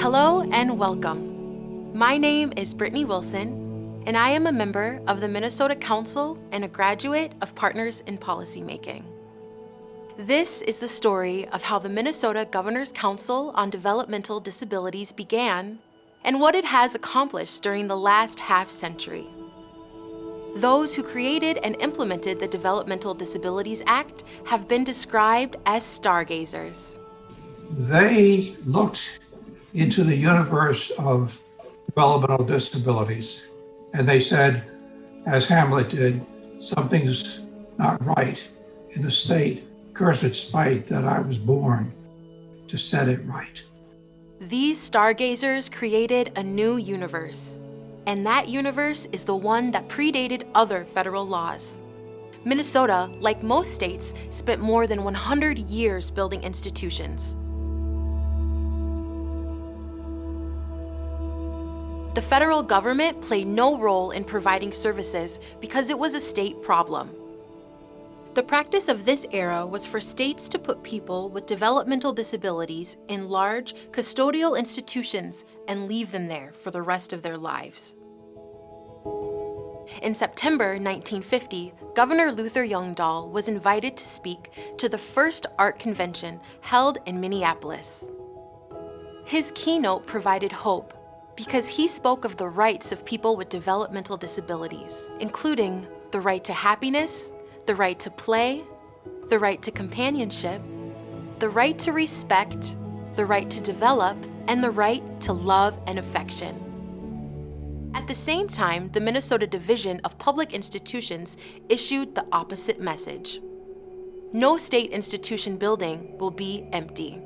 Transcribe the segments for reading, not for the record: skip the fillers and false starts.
Hello and welcome. My name is Brittanie Wilson, and I am a member of the Minnesota Council and a graduate of Partners in Policymaking. This is the story of how the Minnesota Governor's Council on Developmental Disabilities began and what it has accomplished during the last half-century. Those who created and implemented the Developmental Disabilities Act have been described as stargazers. They looked into the universe of developmental disabilities, and they said, as Hamlet did, something's not right in the state. Cursed spite that I was born to set it right. These stargazers created a new universe, and that universe is the one that predated other federal laws. Minnesota, like most states, spent more than 100 years building institutions. The federal government played no role in providing services because it was a state problem. The practice of this era was for states to put people with developmental disabilities in large custodial institutions and leave them there for the rest of their lives. In September 1950, Governor Luther Youngdahl was invited to speak to the first art convention held in Minneapolis. His keynote provided hope because he spoke of the rights of people with developmental disabilities, including the right to happiness, the right to play, the right to companionship, the right to respect, the right to develop, and the right to love and affection. At the same time, the Minnesota Division of Public Institutions issued the opposite message. No state institution building will be empty.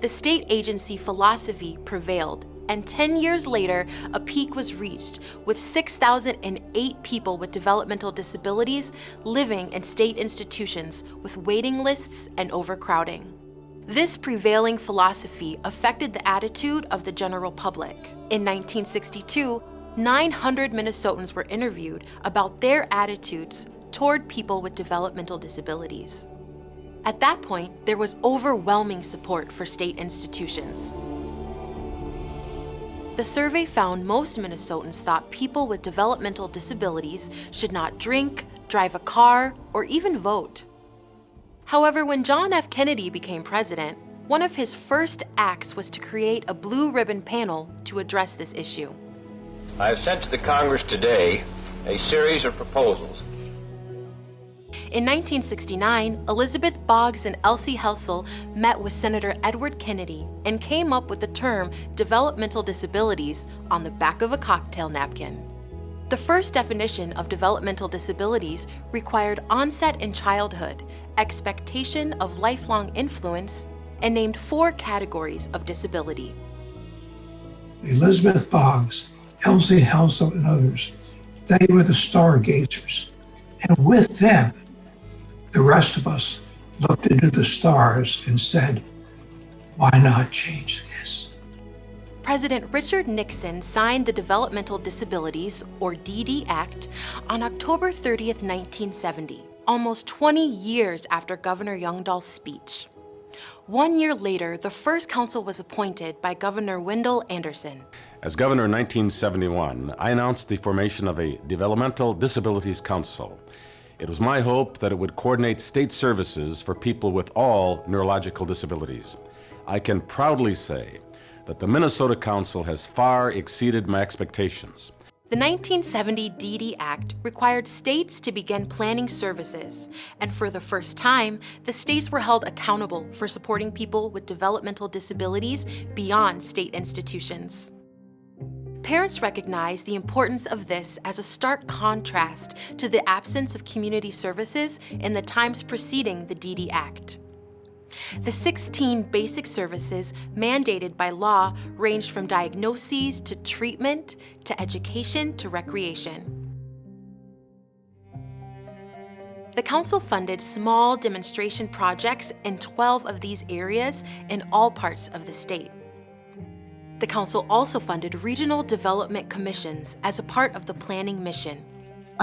The state agency philosophy prevailed, and 10 years later, a peak was reached with 6,008 people with developmental disabilities living in state institutions with waiting lists and overcrowding. This prevailing philosophy affected the attitude of the general public. In 1962, 900 Minnesotans were interviewed about their attitudes toward people with developmental disabilities. At that point, there was overwhelming support for state institutions. The survey found most Minnesotans thought people with developmental disabilities should not drink, drive a car, or even vote. However, when John F. Kennedy became president, one of his first acts was to create a blue ribbon panel to address this issue. I have sent to the Congress today a series of proposals. In 1969, Elizabeth Boggs and Elsie Helsel met with Senator Edward Kennedy and came up with the term developmental disabilities on the back of a cocktail napkin. The first definition of developmental disabilities required onset in childhood, expectation of lifelong influence, and named 4 categories of disability. Elizabeth Boggs, Elsie Helsel, and others, they were the stargazers. And with them, the rest of us looked into the stars and said, why not change this? President Richard Nixon signed the Developmental Disabilities, or DD Act, on October 30th, 1970, almost 20 years after Governor Youngdahl's speech. 1 year later, the first council was appointed by Governor Wendell Anderson. As governor in 1971, I announced the formation of a Developmental Disabilities Council. It was my hope that it would coordinate state services for people with all neurological disabilities. I can proudly say that the Minnesota Council has far exceeded my expectations. The 1970 DD Act required states to begin planning services, and for the first time, the states were held accountable for supporting people with developmental disabilities beyond state institutions. Parents recognize the importance of this as a stark contrast to the absence of community services in the times preceding the DD Act. The 16 basic services mandated by law ranged from diagnoses to treatment to education to recreation. The council funded small demonstration projects in 12 of these areas in all parts of the state. The council also funded regional development commissions as a part of the planning mission.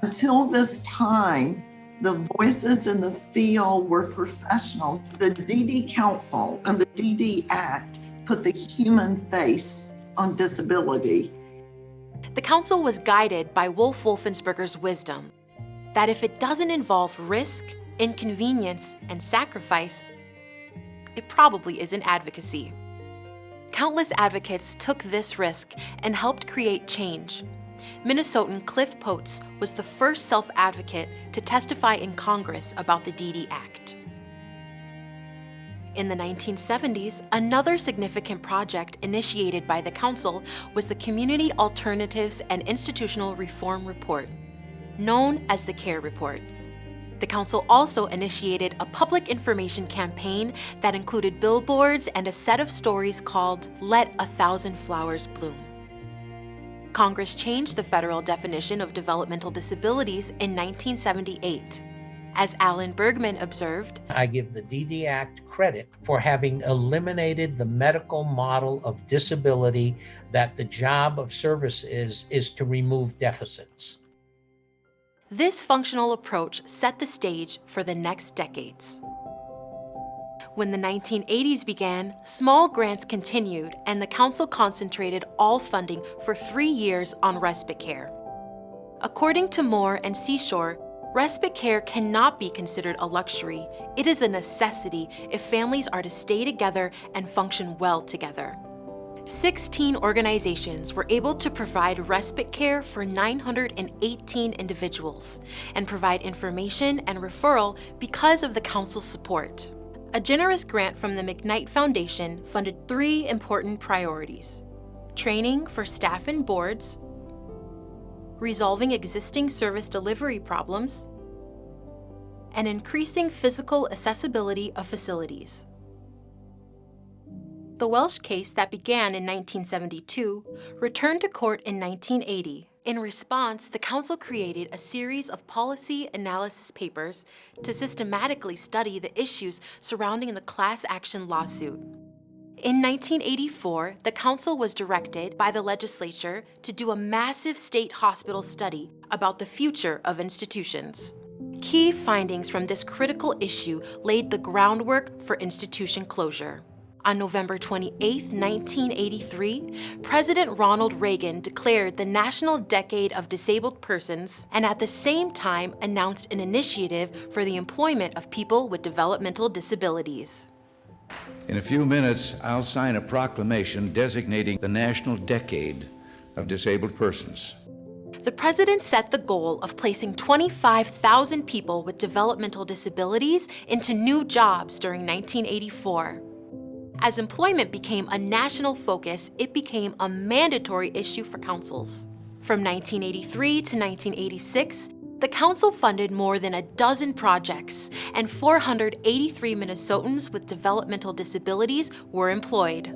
Until this time, the voices in the field were professionals. The DD Council and the DD Act put the human face on disability. The council was guided by Wolf Wolfensberger's wisdom that if it doesn't involve risk, inconvenience, and sacrifice, it probably isn't advocacy. Countless advocates took this risk and helped create change. Minnesotan Cliff Potes was the first self-advocate to testify in Congress about the DD Act. In the 1970s, another significant project initiated by the council was the Community Alternatives and Institutional Reform Report, known as the CARE Report. The council also initiated a public information campaign that included billboards and a set of stories called Let 1,000 Flowers Bloom. Congress changed the federal definition of developmental disabilities in 1978. As Alan Bergman observed, I give the DD Act credit for having eliminated the medical model of disability that the job of service is to remove deficits. this functional approach set the stage for the next decades. When the 1980s began, small grants continued and the council concentrated all funding for 3 years on respite care. According to Moore and Seashore, respite care cannot be considered a luxury. It is a necessity if families are to stay together and function well together. 16 organizations were able to provide respite care for 918 individuals and provide information and referral because of the council's support. A generous grant from the McKnight Foundation funded 3 important priorities: training for staff and boards, resolving existing service delivery problems, and increasing physical accessibility of facilities. The Welsh case that began in 1972 returned to court in 1980. In response, the council created a series of policy analysis papers to systematically study the issues surrounding the class action lawsuit. In 1984, the council was directed by the legislature to do a massive state hospital study about the future of institutions. Key findings from this critical issue laid the groundwork for institution closure. On November 28, 1983, President Ronald Reagan declared the National Decade of Disabled Persons and at the same time announced an initiative for the employment of people with developmental disabilities. In a few minutes, I'll sign a proclamation designating the National Decade of Disabled Persons. The president set the goal of placing 25,000 people with developmental disabilities into new jobs during 1984. As employment became a national focus, it became a mandatory issue for councils. From 1983 to 1986, the council funded more than a dozen projects, and 483 Minnesotans with developmental disabilities were employed.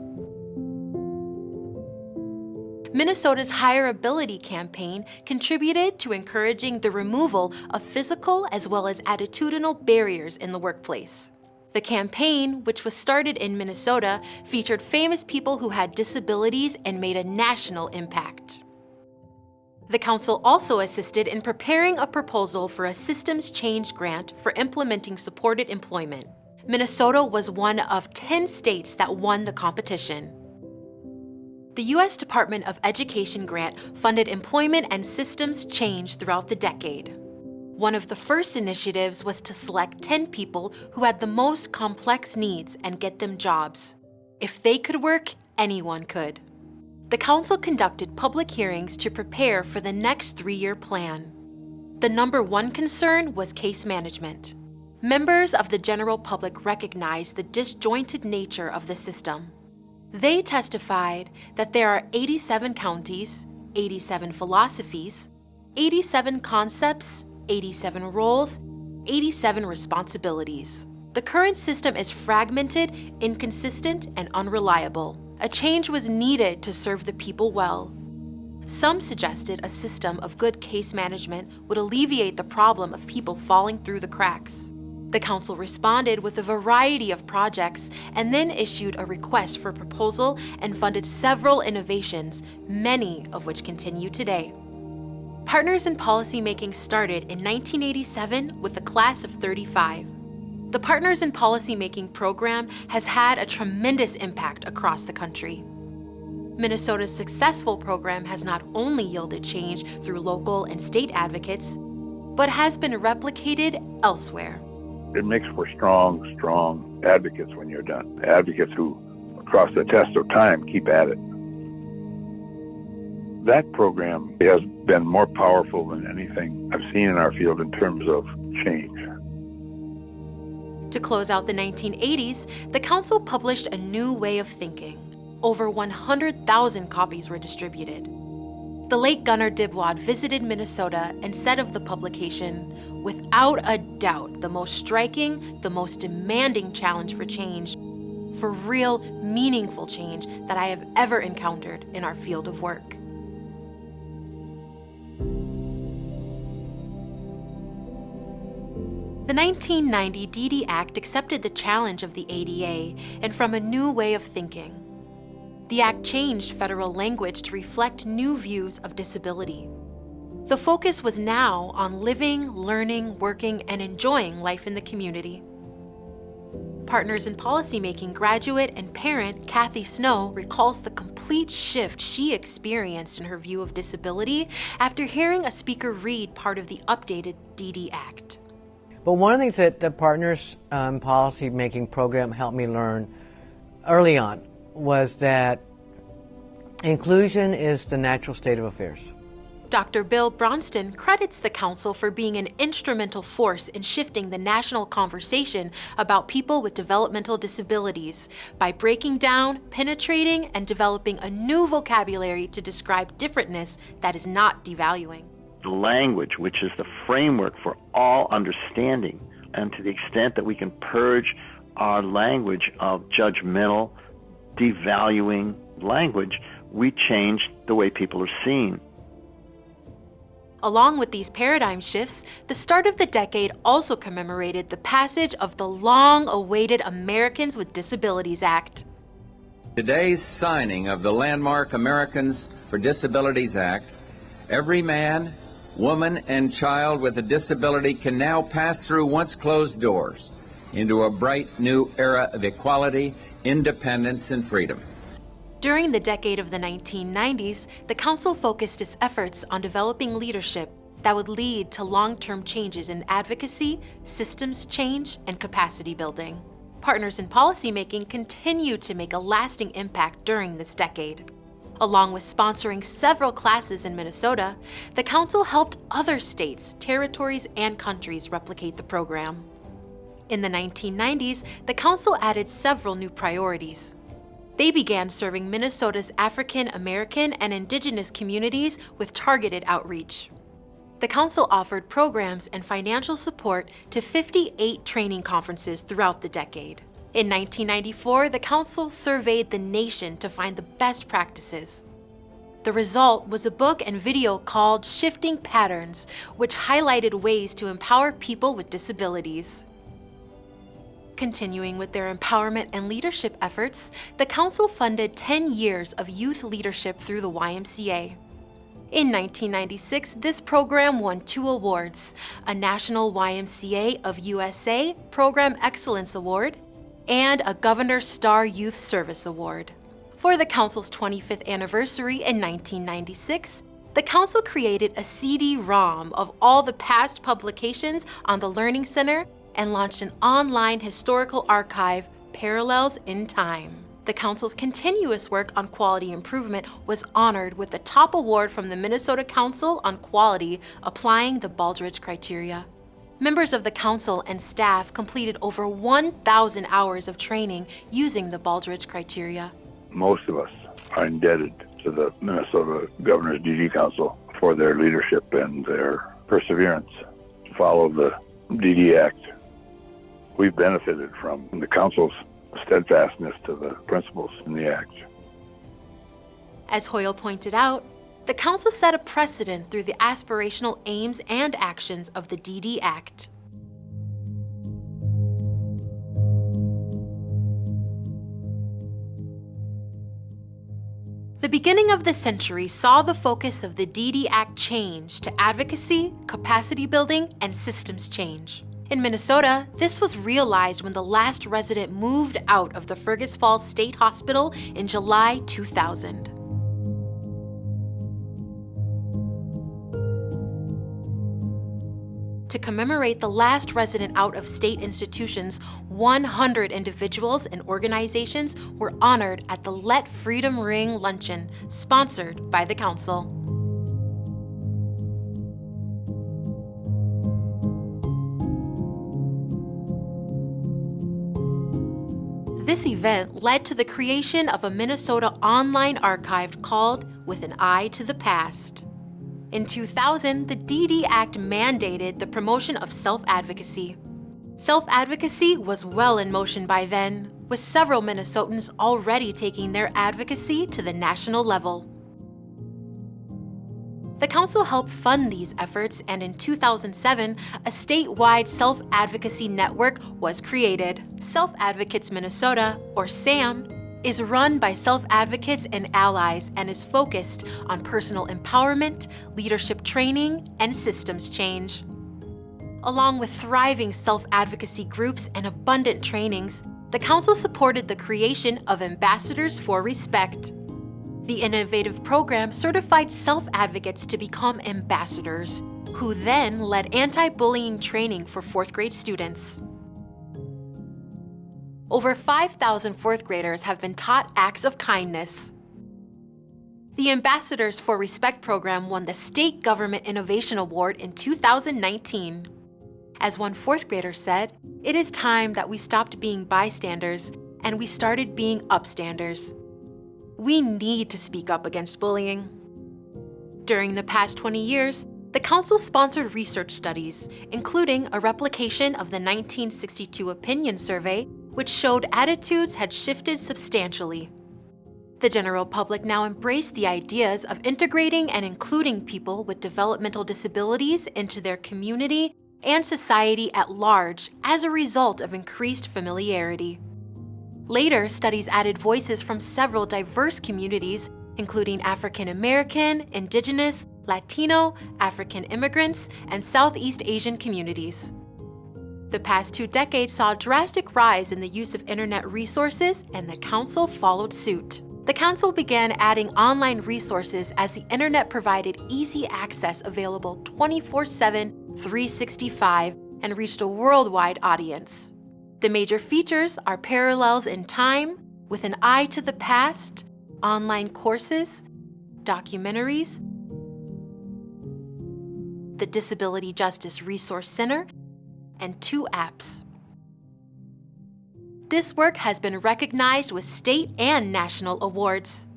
Minnesota's Higher Ability campaign contributed to encouraging the removal of physical as well as attitudinal barriers in the workplace. The campaign, which was started in Minnesota, featured famous people who had disabilities and made a national impact. The council also assisted in preparing a proposal for a systems change grant for implementing supported employment. Minnesota was one of 10 states that won the competition. The U.S. Department of Education grant funded employment and systems change throughout the decade. One of the first initiatives was to select 10 people who had the most complex needs and get them jobs. If they could work, anyone could. The council conducted public hearings to prepare for the next 3-year plan. The number one concern was case management. Members of the general public recognized the disjointed nature of the system. They testified that there are 87 counties, 87 philosophies, 87 concepts, 87 roles, 87 responsibilities. The current system is fragmented, inconsistent, and unreliable. A change was needed to serve the people well. Some suggested a system of good case management would alleviate the problem of people falling through the cracks. The council responded with a variety of projects and then issued a request for proposal and funded several innovations, many of which continue today. Partners in Policymaking started in 1987 with a class of 35. The Partners in Policymaking program has had a tremendous impact across the country. Minnesota's successful program has not only yielded change through local and state advocates, but has been replicated elsewhere. It makes for strong advocates when you're done. Advocates who, across the test of time, keep at it. That program has been more powerful than anything I've seen in our field in terms of change. To close out the 1980s, the Council published a new way of thinking. Over 100,000 copies were distributed. The late Gunnar Dibwad visited Minnesota and said of the publication, "Without a doubt, the most striking, the most demanding challenge for change, for real, meaningful change that I have ever encountered in our field of work." The 1990 DD Act accepted the challenge of the ADA and from a new way of thinking. The Act changed federal language to reflect new views of disability. The focus was now on living, learning, working, and enjoying life in the community. Partners in Policymaking graduate and parent Kathy Snow recalls the complete shift she experienced in her view of disability after hearing a speaker read part of the updated DD Act. But one of the things that the Partners Policymaking program helped me learn early on was that inclusion is the natural state of affairs. Dr. Bill Bronston credits the Council for being an instrumental force in shifting the national conversation about people with developmental disabilities by breaking down, penetrating, and developing a new vocabulary to describe differentness that is not devaluing. The language, which is the framework for all understanding, and to the extent that we can purge our language of judgmental, devaluing language, we change the way people are seen. Along with these paradigm shifts, the start of the decade also commemorated the passage of the long-awaited Americans with Disabilities Act. Today's signing of the landmark Americans for Disabilities Act, every man, woman, and child with a disability can now pass through once closed doors into a bright new era of equality, independence, and freedom. During the decade of the 1990s, the Council focused its efforts on developing leadership that would lead to long-term changes in advocacy, systems change, and capacity building. Partners in Policymaking continued to make a lasting impact during this decade. Along with sponsoring several classes in Minnesota, the Council helped other states, territories, and countries replicate the program. In the 1990s, the Council added several new priorities. They began serving Minnesota's African American and Indigenous communities with targeted outreach. The Council offered programs and financial support to 58 training conferences throughout the decade. In 1994, the Council surveyed the nation to find the best practices. The result was a book and video called Shifting Patterns, which highlighted ways to empower people with disabilities. Continuing with their empowerment and leadership efforts, the Council funded 10 years of youth leadership through the YMCA. In 1996, this program won 2 awards, a National YMCA of USA Program Excellence Award and a Governor Star Youth Service Award. For the Council's 25th anniversary in 1996, the Council created a CD-ROM of all the past publications on the Learning Center and launched an online historical archive, Parallels in Time. The Council's continuous work on quality improvement was honored with the top award from the Minnesota Council on Quality applying the Baldrige criteria. Members of the Council and staff completed over 1,000 hours of training using the Baldrige criteria. Most of us are indebted to the Minnesota Governor's DD Council for their leadership and their perseverance to follow the DD Act. We've benefited from the Council's steadfastness to the principles in the Act. As Hoyle pointed out, the Council set a precedent through the aspirational aims and actions of the DD Act. The beginning of the century saw the focus of the DD Act change to advocacy, capacity building, and systems change. In Minnesota, this was realized when the last resident moved out of the Fergus Falls State Hospital in July 2000. To commemorate the last resident out of state institutions, 100 individuals and organizations were honored at the Let Freedom Ring luncheon, sponsored by the Council. This event led to the creation of a Minnesota online archive called With an Eye to the Past. In 2000, the DD Act mandated the promotion of self-advocacy. Self-advocacy was well in motion by then, with several Minnesotans already taking their advocacy to the national level. The Council helped fund these efforts, and in 2007, a statewide self-advocacy network was created. Self-Advocates Minnesota, or SAM, is run by self-advocates and allies and is focused on personal empowerment, leadership training, and systems change. Along with thriving self-advocacy groups and abundant trainings, the Council supported the creation of Ambassadors for Respect. The innovative program certified self-advocates to become ambassadors, who then led anti-bullying training for fourth grade students. Over 5,000 fourth graders have been taught acts of kindness. The Ambassadors for Respect program won the State Government Innovation Award in 2019. As one fourth grader said, "It is time that we stopped being bystanders and we started being upstanders." We need to speak up against bullying. During the past 20 years, the Council sponsored research studies, including a replication of the 1962 opinion survey, which showed attitudes had shifted substantially. The general public now embrace the ideas of integrating and including people with developmental disabilities into their community and society at large as a result of increased familiarity. Later, studies added voices from several diverse communities, including African American, Indigenous, Latino, African immigrants, and Southeast Asian communities. The past 2 decades saw a drastic rise in the use of internet resources, and the Council followed suit. The Council began adding online resources as the internet provided easy access available 24/7, 365, and reached a worldwide audience. The major features are parallels in time, With an Eye to the Past, online courses, documentaries, the Disability Justice Resource Center, and 2 apps. This work has been recognized with state and national awards.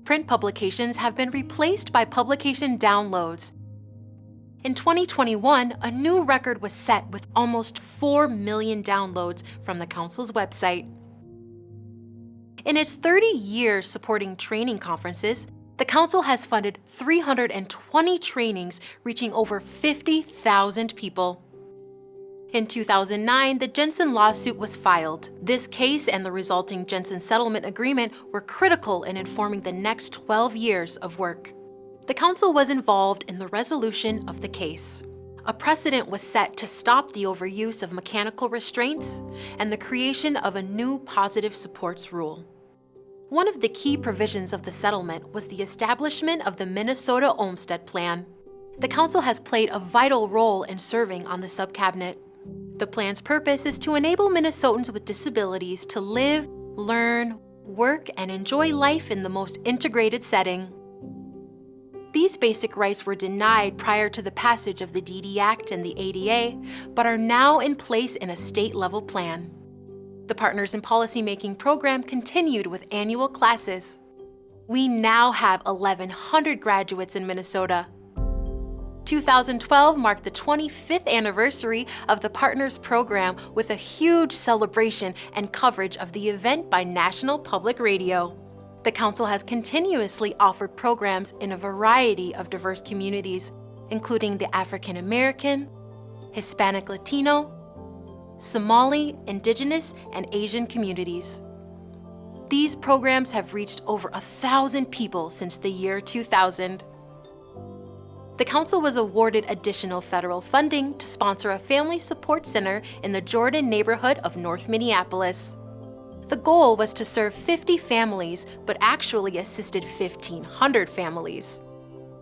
Print publications have been replaced by publication downloads. In 2021, a new record was set with almost 4 million downloads from the Council's website. In its 30 years supporting training conferences, the Council has funded 320 trainings reaching over 50,000 people. In 2009, the Jensen lawsuit was filed. This case and the resulting Jensen settlement agreement were critical in informing the next 12 years of work. The Council was involved in the resolution of the case. A precedent was set to stop the overuse of mechanical restraints and the creation of a new positive supports rule. One of the key provisions of the settlement was the establishment of the Minnesota Olmstead Plan. The Council has played a vital role in serving on the subcabinet. The plan's purpose is to enable Minnesotans with disabilities to live, learn, work, and enjoy life in the most integrated setting. These basic rights were denied prior to the passage of the DD Act and the ADA, but are now in place in a state-level plan. The Partners in Policymaking program continued with annual classes. We now have 1,100 graduates in Minnesota. 2012 marked the 25th anniversary of the Partners program with a huge celebration and coverage of the event by National Public Radio. The Council has continuously offered programs in a variety of diverse communities, including the African American, Hispanic Latino, Somali, Indigenous, and Asian communities. These programs have reached over 1,000 people since the year 2000. The council was awarded additional federal funding to sponsor a family support center in the Jordan neighborhood of North Minneapolis. The goal was to serve 50 families, but actually assisted 1,500 families.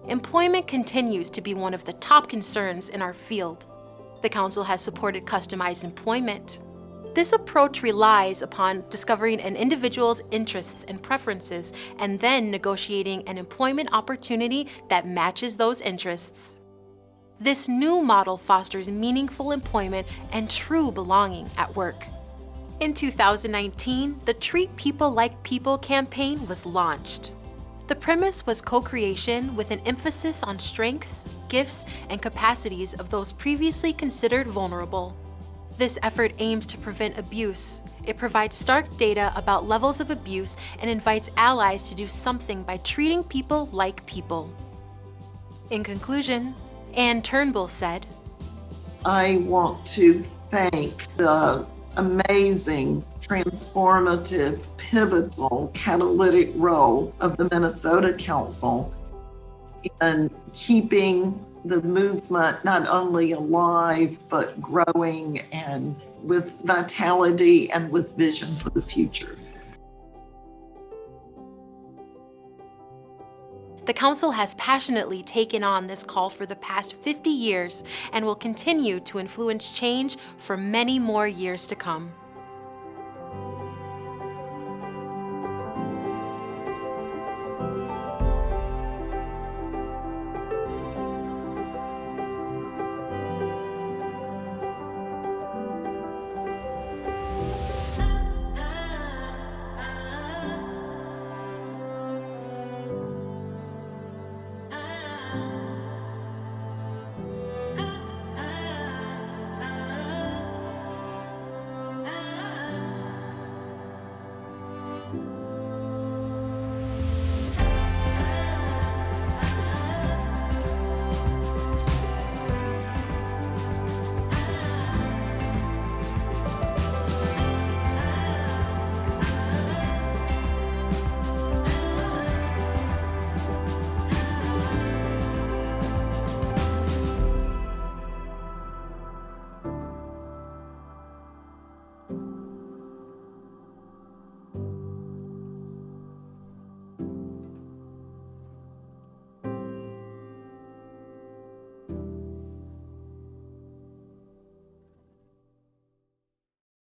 Employment continues to be one of the top concerns in our field. The council has supported customized employment. This approach relies upon discovering an individual's interests and preferences and then negotiating an employment opportunity that matches those interests. This new model fosters meaningful employment and true belonging at work. In 2019, the Treat People Like People campaign was launched. The premise was co-creation with an emphasis on strengths, gifts, and capacities of those previously considered vulnerable. This effort aims to prevent abuse. It provides stark data about levels of abuse and invites allies to do something by treating people like people. In conclusion, Ann Turnbull said, I want to thank the amazing, transformative, pivotal, catalytic role of the Minnesota Council in keeping the movement not only alive, but growing and with vitality and with vision for the future. The council has passionately taken on this call for the past 50 years and will continue to influence change for many more years to come.